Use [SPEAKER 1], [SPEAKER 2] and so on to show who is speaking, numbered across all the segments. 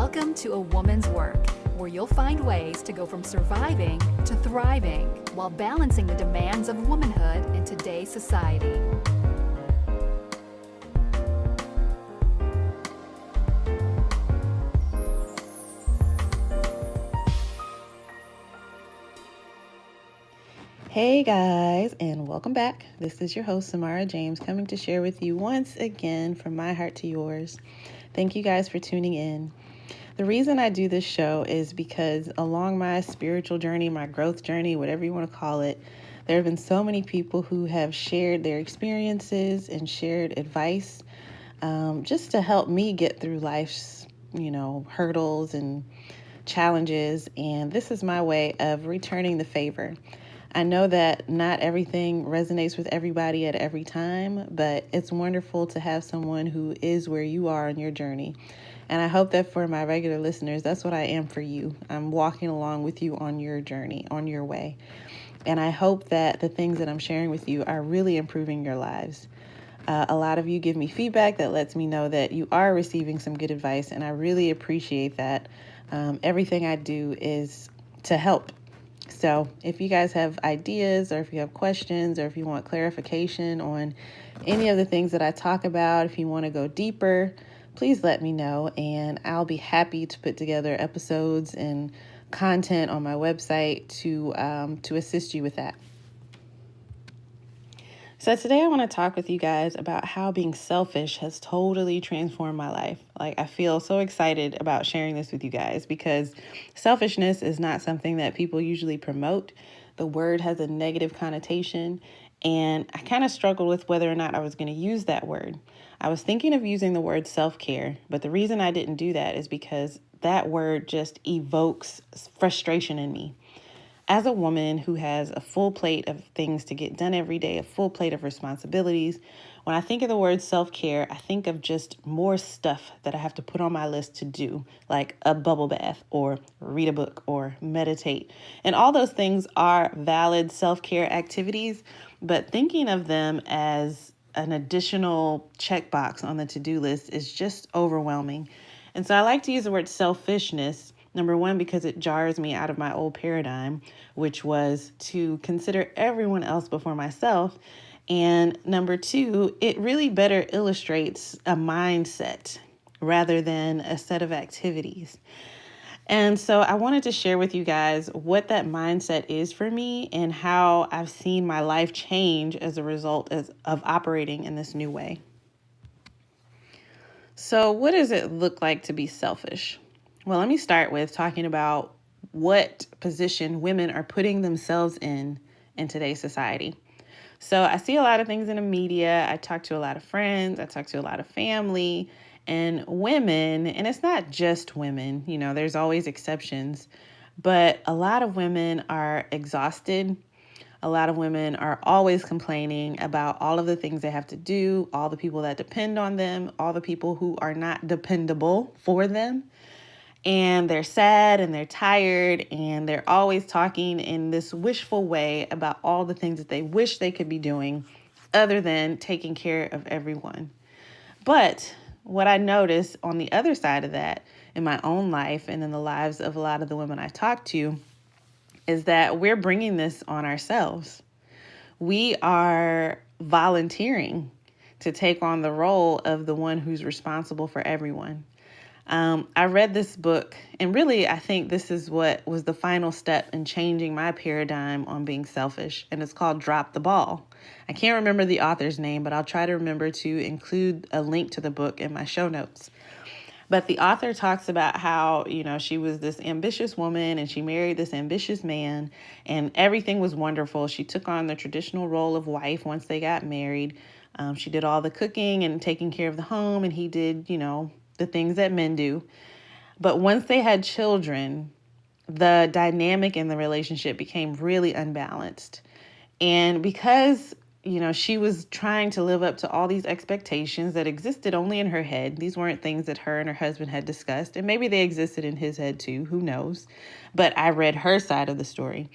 [SPEAKER 1] Welcome to A Woman's Work, where you'll find ways to go from surviving to thriving while balancing the demands of womanhood in today's society.
[SPEAKER 2] Hey guys, and welcome back. This is your host, Samara James, coming to share with you once again from my heart to yours. Thank you guys for tuning in. The reason I do this show is because along my spiritual journey, my growth journey, whatever you want to call it, there have been so many people who have shared their experiences and shared advice just to help me get through life's, hurdles and challenges. And this is my way of returning the favor. I know that not everything resonates with everybody at every time, but it's wonderful to have someone who is where you are on your journey. And I hope that for my regular listeners, that's what I am for you. I'm walking along with you on your journey, on your way. And I hope that the things that I'm sharing with you are really improving your lives. A lot of you give me feedback that lets me know that you are receiving some good advice, and I really appreciate that. Everything I do is to help. So if you guys have ideas, or if you have questions, or if you want clarification on any of the things that I talk about, if you want to go deeper, please let me know, and I'll be happy to put together episodes and content on my website to assist you with that. So today I want to talk with you guys about how being selfish has totally transformed my life. I feel so excited about sharing this with you guys because selfishness is not something that people usually promote. The word has a negative connotation, and I kind of struggled with whether or not I was going to use that word. I was thinking of using the word self-care, but the reason I didn't do that is because that word just evokes frustration in me. As a woman who has a full plate of things to get done every day, a full plate of responsibilities, when I think of the word self-care, I think of just more stuff that I have to put on my list to do, like a bubble bath or read a book or meditate. And all those things are valid self-care activities, but thinking of them as an additional checkbox on the to-do list is just overwhelming. And so I like to use the word selfishness. Number one, because it jars me out of my old paradigm, which was to consider everyone else before myself. And number two, it really better illustrates a mindset rather than a set of activities. And so I wanted to share with you guys what that mindset is for me and how I've seen my life change as a result of operating in this new way. So what does it look like to be selfish? Well, let me start with talking about what position women are putting themselves in today's society. So I see a lot of things in the media. I talk to a lot of friends. I talk to a lot of family and women. And it's not just women. There's always exceptions. But a lot of women are exhausted. A lot of women are always complaining about all of the things they have to do, all the people that depend on them, all the people who are not dependable for them. And they're sad and they're tired and they're always talking in this wishful way about all the things that they wish they could be doing other than taking care of everyone. But what I notice on the other side of that in my own life and in the lives of a lot of the women I talk to is that we're bringing this on ourselves. We are volunteering to take on the role of the one who's responsible for everyone. I read this book, and really, I think this is what was the final step in changing my paradigm on being selfish, and it's called Drop the Ball. I can't remember the author's name, but I'll try to remember to include a link to the book in my show notes. But the author talks about how, she was this ambitious woman and she married this ambitious man and everything was wonderful. She took on the traditional role of wife once they got married. She did all the cooking and taking care of the home, and he did, the things that men do. But once they had children, the dynamic in the relationship became really unbalanced. And because, she was trying to live up to all these expectations that existed only in her head. These weren't things that her and her husband had discussed. And maybe they existed in his head too, who knows? But I read her side of the story.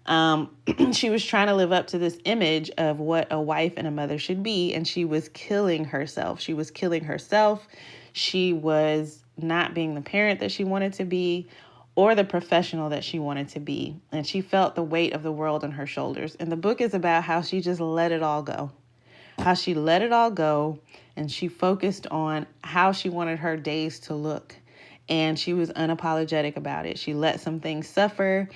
[SPEAKER 2] She was trying to live up to this image of what a wife and a mother should be. And she was killing herself. She was not being the parent that she wanted to be or the professional that she wanted to be. And she felt the weight of the world on her shoulders. And the book is about how she just let it all go. How she let it all go and she focused on how she wanted her days to look. And she was unapologetic about it. She let some things suffer.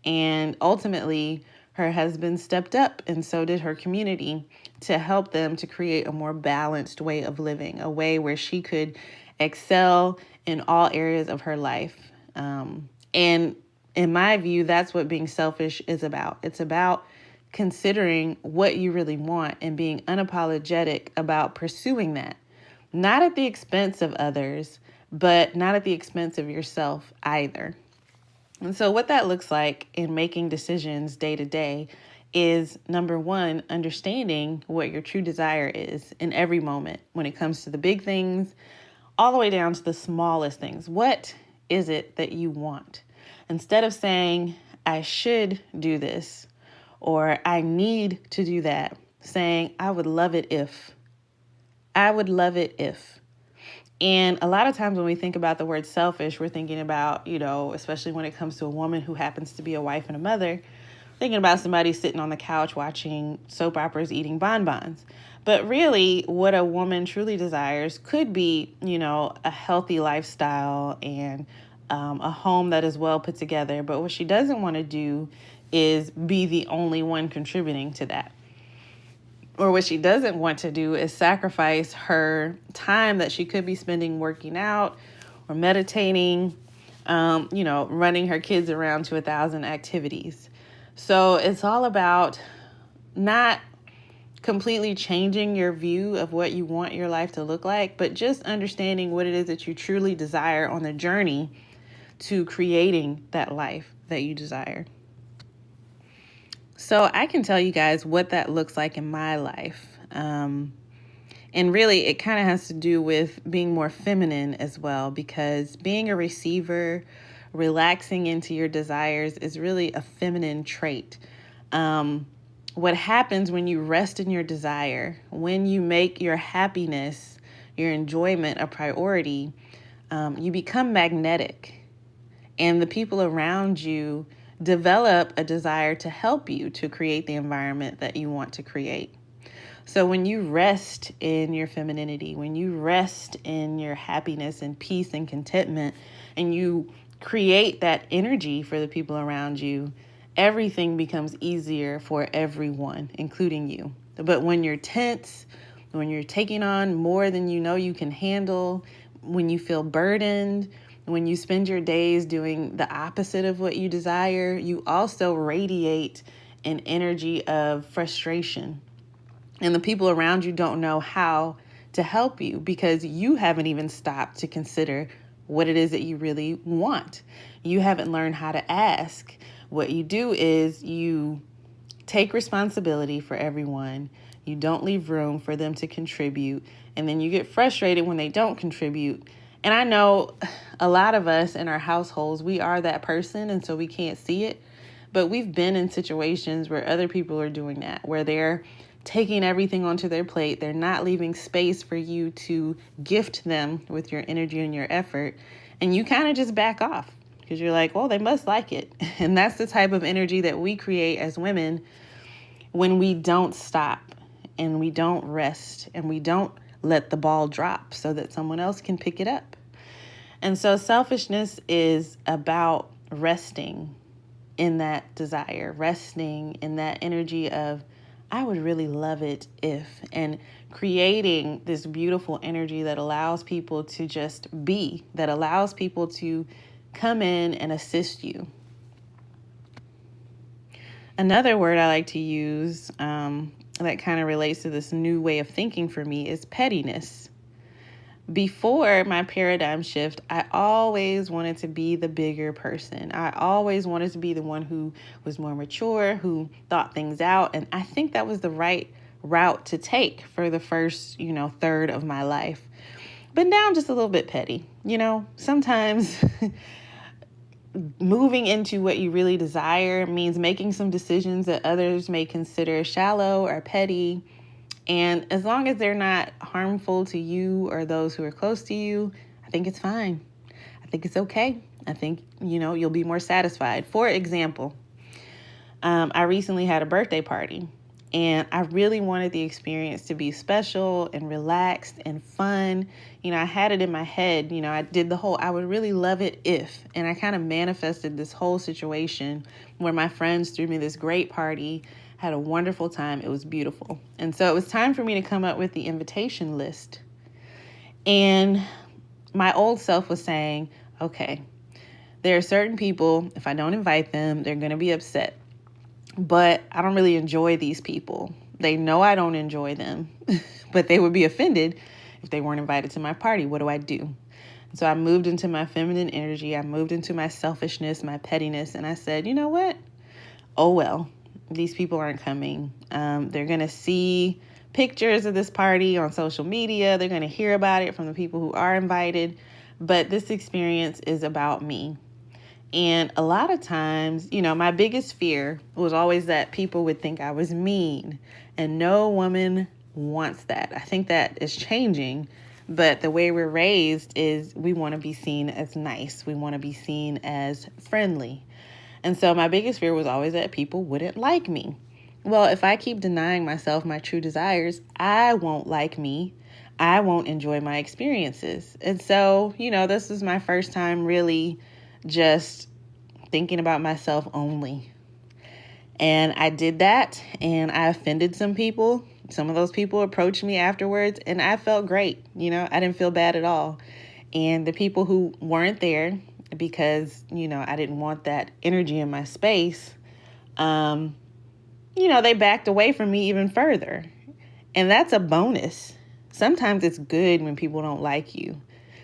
[SPEAKER 2] And ultimately, her husband stepped up, and so did her community, to help them to create a more balanced way of living, a way where she could excel in all areas of her life. And in my view, that's what being selfish is about. It's about considering what you really want and being unapologetic about pursuing that, not at the expense of others, but not at the expense of yourself either. And so what that looks like in making decisions day to day is, number one, understanding what your true desire is in every moment when it comes to the big things, all the way down to the smallest things. What is it that you want? Instead of saying, I should do this, or I need to do that, saying, I would love it if. I would love it if. And a lot of times when we think about the word selfish, we're thinking about, especially when it comes to a woman who happens to be a wife and a mother, thinking about somebody sitting on the couch watching soap operas, eating bonbons. But really, what a woman truly desires could be, a healthy lifestyle and a home that is well put together. But what she doesn't want to do is be the only one contributing to that. Or what she doesn't want to do is sacrifice her time that she could be spending working out or meditating, running her kids around to 1,000 activities. So it's all about not completely changing your view of what you want your life to look like, but just understanding what it is that you truly desire on the journey to creating that life that you desire. So I can tell you guys what that looks like in my life. And really, it kind of has to do with being more feminine as well, because being a receiver, relaxing into your desires is really a feminine trait. What happens when you rest in your desire, when you make your happiness, your enjoyment a priority, you become magnetic, and the people around you develop a desire to help you to create the environment that you want to create. So when you rest in your femininity, when you rest in your happiness and peace and contentment, and you create that energy for the people around you, everything becomes easier for everyone, including you. But when you're tense, when you're taking on more than you know you can handle, when you feel burdened, when you spend your days doing the opposite of what you desire, you also radiate an energy of frustration. And the people around you don't know how to help you because you haven't even stopped to consider what it is that you really want. You haven't learned how to ask. What you do is you take responsibility for everyone. You don't leave room for them to contribute. And then you get frustrated when they don't contribute. And I know a lot of us in our households, we are that person, and so we can't see it. But we've been in situations where other people are doing that, where they're taking everything onto their plate. They're not leaving space for you to gift them with your energy and your effort. And you kind of just back off because you're like, well, they must like it. And that's the type of energy that we create as women when we don't stop and we don't rest and we don't let the ball drop so that someone else can pick it up. And so selfishness is about resting in that desire, resting in that energy of, I would really love it if, and creating this beautiful energy that allows people to just be, that allows people to come in and assist you. Another word I like to use that kind of relates to this new way of thinking for me is pettiness. Before my paradigm shift, I always wanted to be the bigger person. I always wanted to be the one who was more mature, who thought things out. And I think that was the right route to take for the first, third of my life. But now I'm just a little bit petty. Sometimes moving into what you really desire means making some decisions that others may consider shallow or petty. And as long as they're not harmful to you or those who are close to you, I I think it's fine. I think it's okay. I think, you'll be more satisfied. For example, I recently had a birthday party, and I really wanted the experience to be special and relaxed and fun. I had it in my head, I did I would really love it if, and I kind of manifested this whole situation where my friends threw me this great party, had a wonderful time. It was beautiful. And so it was time for me to come up with the invitation list. And my old self was saying, okay, there are certain people, if I don't invite them, they're going to be upset. But I don't really enjoy these people. They know I don't enjoy them, but they would be offended if they weren't invited to my party. What do I do? So I moved into my feminine energy. I moved into my selfishness, my pettiness. And I said, you know what? Oh, well, these people aren't coming. They're going to see pictures of this party on social media. They're going to hear about it from the people who are invited. But this experience is about me. And a lot of times, my biggest fear was always that people would think I was mean. And no woman wants that. I think that is changing. But the way we're raised is we want to be seen as nice. We want to be seen as friendly. And so my biggest fear was always that people wouldn't like me. Well, if I keep denying myself my true desires, I won't like me. I won't enjoy my experiences. And so, this was my first time really just thinking about myself only. And I did that, and I offended some people. Some of those people approached me afterwards, and I felt great. I didn't feel bad at all. And the people who weren't there because, I didn't want that energy in my space, they backed away from me even further. And that's a bonus. Sometimes it's good when people don't like you.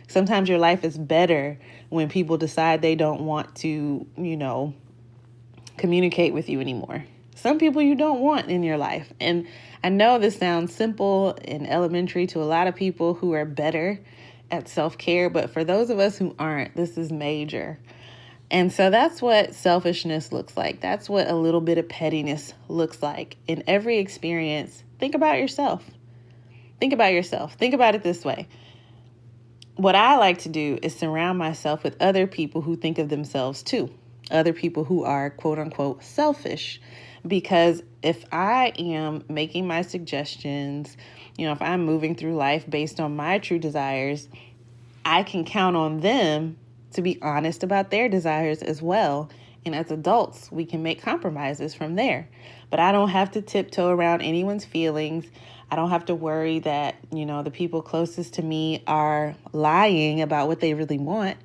[SPEAKER 2] Sometimes your life is better when people decide they don't want to, communicate with you anymore. Some people you don't want in your life. And I know this sounds simple and elementary to a lot of people who are better at self-care, but for those of us who aren't, this is major. And so that's what selfishness looks like. That's what a little bit of pettiness looks like. In every experience, think about yourself. Think about yourself. Think about it this way. What I like to do is surround myself with other people who think of themselves too. Other people who are quote unquote selfish. Because if I am making my suggestions, if I'm moving through life based on my true desires, I can count on them to be honest about their desires as well. And as adults, we can make compromises from there. But I don't have to tiptoe around anyone's feelings. I don't have to worry that, the people closest to me are lying about what they really want.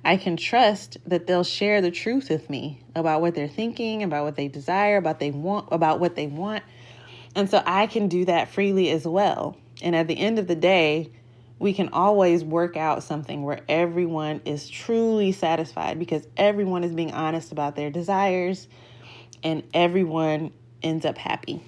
[SPEAKER 2] I can trust that they'll share the truth with me about what they're thinking, about what they desire, about what they want. And so I can do that freely as well. And at the end of the day, we can always work out something where everyone is truly satisfied because everyone is being honest about their desires and everyone ends up happy.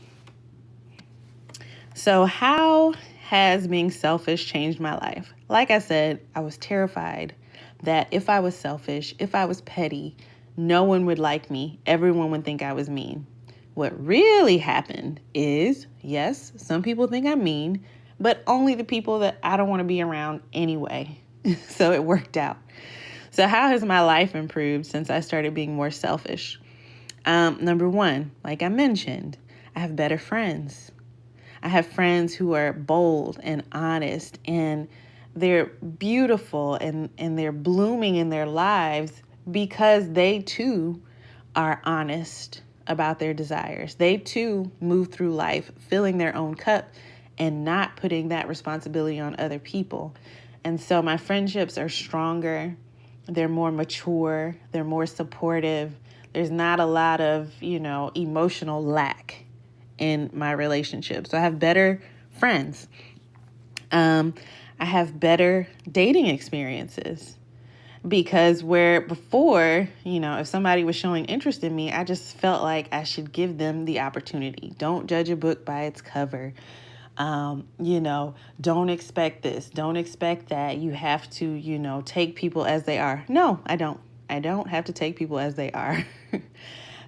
[SPEAKER 2] So how has being selfish changed my life? Like I said, I was terrified that if I was selfish, if I was petty, no one would like me. Everyone would think I was mean. What really happened is, yes, some people think I'm mean, but only the people that I don't want to be around anyway. So it worked out. So how has my life improved since I started being more selfish? Number one, like I mentioned, I have better friends. I have friends who are bold and honest, and they're beautiful and they're blooming in their lives because they too are honest about their desires. They too move through life filling their own cup and not putting that responsibility on other people. And so my friendships are stronger. They're more mature. They're more supportive. There's not a lot of, emotional lack in my relationships. So I have better friends. I have better dating experiences because where before, if somebody was showing interest in me, I just felt like I should give them the opportunity. Don't judge a book by its cover. Don't expect this. Don't expect that. You have to, take people as they are. No, I don't. I don't have to take people as they are.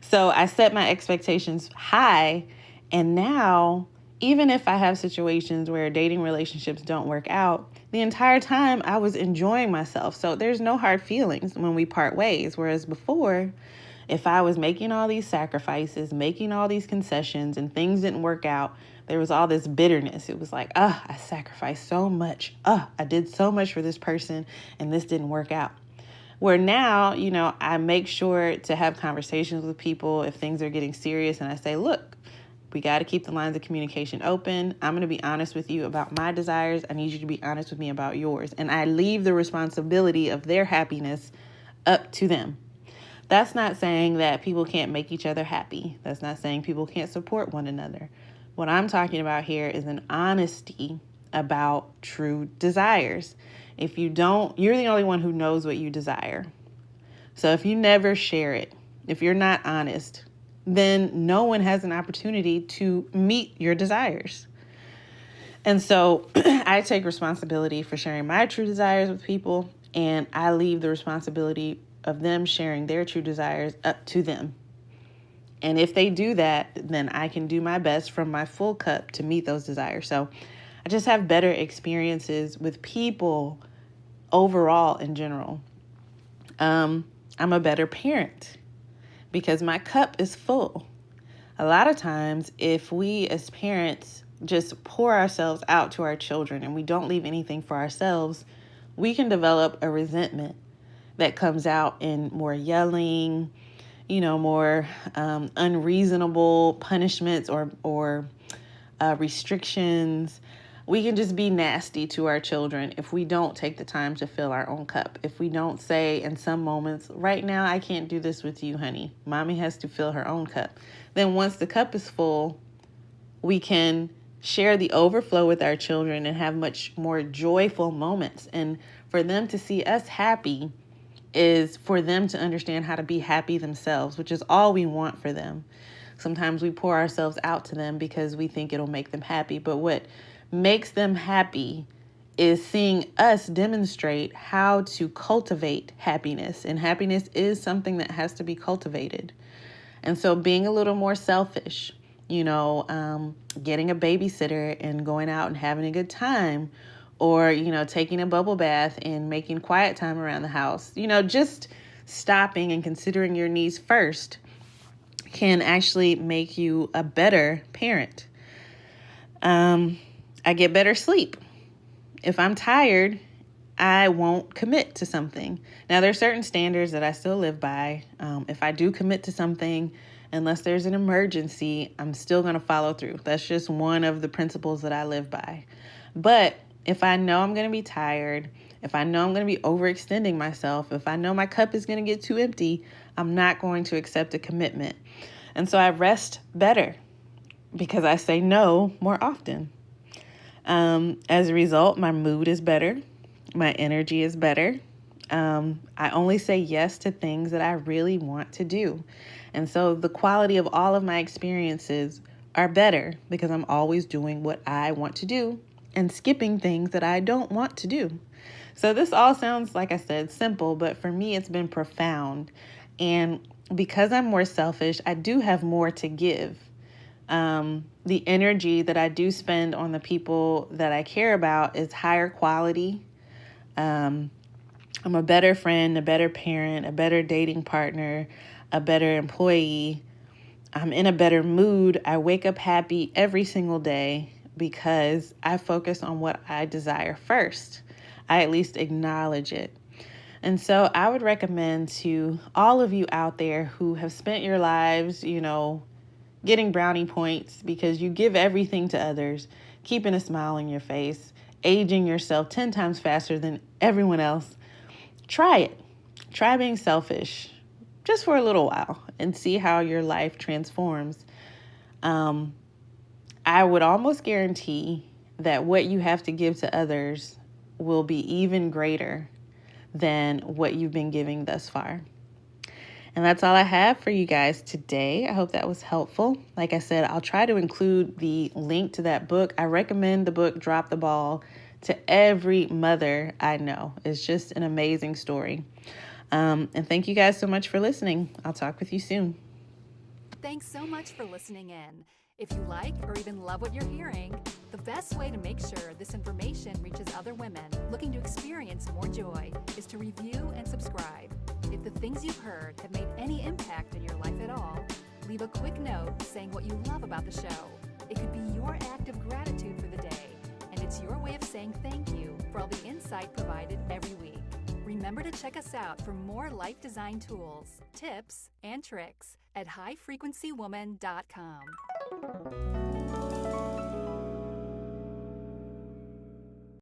[SPEAKER 2] So I set my expectations high. And now, even if I have situations where dating relationships don't work out, the entire time I was enjoying myself. So there's no hard feelings when we part ways. Whereas before, if I was making all these sacrifices, making all these concessions, and things didn't work out, there was all this bitterness. It was like, I sacrificed so much. I did so much for this person and this didn't work out. Where now, I make sure to have conversations with people if things are getting serious, and I say, look, we got to keep the lines of communication open. I'm going to be honest with you about my desires. I need you to be honest with me about yours. And I leave the responsibility of their happiness up to them. That's not saying that people can't make each other happy. That's not saying people can't support one another. What I'm talking about here is an honesty about true desires. If you don't, you're the only one who knows what you desire. So if you never share it, if you're not honest, then no one has an opportunity to meet your desires. And so I take responsibility for sharing my true desires with people, and I leave the responsibility of them sharing their true desires up to them. And if they do that, then I can do my best from my full cup to meet those desires. So I just have better experiences with people overall in general. I'm a better parent because my cup is full. A lot of times, if we as parents just pour ourselves out to our children and we don't leave anything for ourselves, we can develop a resentment that comes out in more yelling, more unreasonable punishments or restrictions. We can just be nasty to our children if we don't take the time to fill our own cup. If we don't say in some moments, right now, I can't do this with you, honey. Mommy has to fill her own cup. Then once the cup is full, we can share the overflow with our children and have much more joyful moments. And for them to see us happy is for them to understand how to be happy themselves, which is all we want for them. Sometimes we pour ourselves out to them because we think it'll make them happy. But what makes them happy is seeing us demonstrate how to cultivate happiness. And happiness is something that has to be cultivated. And so being a little more selfish, getting a babysitter and going out and having a good time, or, taking a bubble bath and making quiet time around the house, just stopping and considering your needs first can actually make you a better parent. I get better sleep. If I'm tired, I won't commit to something. Now, there are certain standards that I still live by. If I do commit to something, unless there's an emergency, I'm still going to follow through. That's just one of the principles that I live by. But if I know I'm going to be tired, if I know I'm going to be overextending myself, if I know my cup is going to get too empty, I'm not going to accept a commitment. And so I rest better because I say no more often. As a result, my mood is better. My energy is better. I only say yes to things that I really want to do. And so the quality of all of my experiences are better because I'm always doing what I want to do and skipping things that I don't want to do. So this all sounds, like I said, simple, but for me, it's been profound. And because I'm more selfish, I do have more to give. The energy that I do spend on the people that I care about is higher quality. I'm a better friend, a better parent, a better dating partner, a better employee. I'm in a better mood. I wake up happy every single day because I focus on what I desire first. I at least acknowledge it. And so I would recommend to all of you out there who have spent your lives, getting brownie points because you give everything to others, keeping a smile on your face, aging yourself 10 times faster than everyone else. Try it. Try being selfish just for a little while and see how your life transforms. I would almost guarantee that what you have to give to others will be even greater than what you've been giving thus far. And that's all I have for you guys today. I hope that was helpful. Like I said, I'll try to include the link to that book. I recommend the book Drop the Ball to every mother I know. It's just an amazing story. And thank you guys so much for listening. I'll talk with you soon.
[SPEAKER 1] Thanks so much for listening in. If you like or even love what you're hearing, the best way to make sure this information reaches other women looking to experience more joy is to review and subscribe. If the things you've heard have made any impact in your life at all, leave a quick note saying what you love about the show. It could be your act of gratitude for the day, and it's your way of saying thank you for all the insight provided every week. Remember to check us out for more life design tools, tips, and tricks at highfrequencywoman.com.